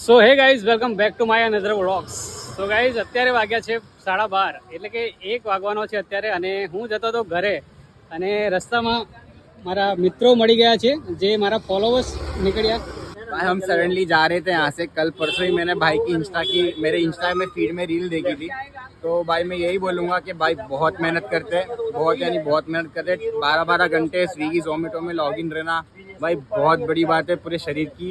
So hey guys, welcome back to my another vlogs. So guys, અત્યારે વાગ્યા છે 12:30, એટલે કે 1 વાગવાનો છે અત્યારે. અને હું જતો હતો ઘરે, અને રસ્તામાં મારા મિત્રો મળી ગયા છે, જે મારા ફોલોવર્સ નીકળ્યા. भाई हम सडनली जा रहे थे यहाँ से. कल परसों ही मैंने भाई की मेरे इंस्टा में फीड में रील देखी थी. तो भाई मैं यही बोलूँगा कि भाई बहुत मेहनत करते हैं, बहुत मेहनत करते हैं. 12-12 घंटे स्विगी जोमेटो में लॉगिन रहना भाई बहुत बड़ी बात है. पूरे शरीर की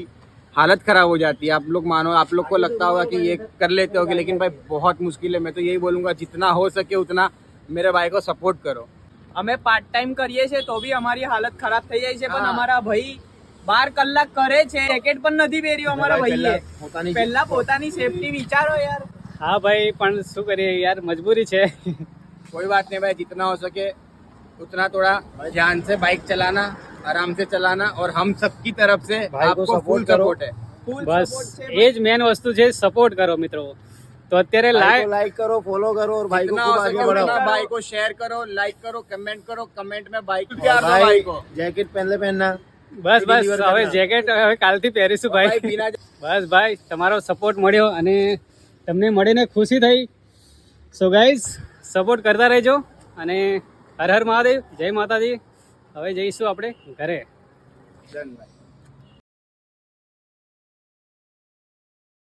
हालत खराब हो जाती है. आप लोग मानो, आप लोग को लगता होगा कि ये कर लेते होगे, लेकिन भाई बहुत मुश्किल है. मैं तो यही बोलूँगा जितना हो सके उतना मेरे भाई को सपोर्ट करो. અમે પાર્ટ ટાઈમ કરીએ છીએ તો બી અમારી હાલત ખરાબ થઈ જાય છે, પણ અમારા ભાઈ 12 કલાક કરે છે. જેકેટ પણ નથી પહેર્યું અમારા ભાઈએ. પહેલા પોતાની સેફટી વિચારો યાર. હા ભાઈ, પણ શું કરીએ યાર, મજબૂરી છે. कोई बात नहीं भाई, जितना हो सके उतना थोड़ा ध्यान से बाइक चलाना, आराम से चलाना. और हम सबकी तरफ से आपको फुल सपोर्ट है. બસ એ જ મેન વસ્તુ છે, સપોર્ટ કરો મિત્રો. તો અત્યારે लाइक करो, फॉलो करो और भाई को जितना खूब हो आगे सके बढ़ाओ. उतना भाई को शेयर करो, लाइक करो, कमेंट में बाइक प्यार दो भाई भाई को. जैकेट पहनना. બસ હવે જેકેટ હવે કાલથી પહેરીશું भाई ભાઈ. बिना બસ ભાઈ, તમારો સપોર્ટ મળ્યો અને તમને મળીને ખુશી થઈ. સો ગાઈઝ, સપોર્ટ કરતા રહેજો. અને હર હર મહાદેવ, જય માતાજી. હવે જઈશું આપણે ઘરે. डन भाई.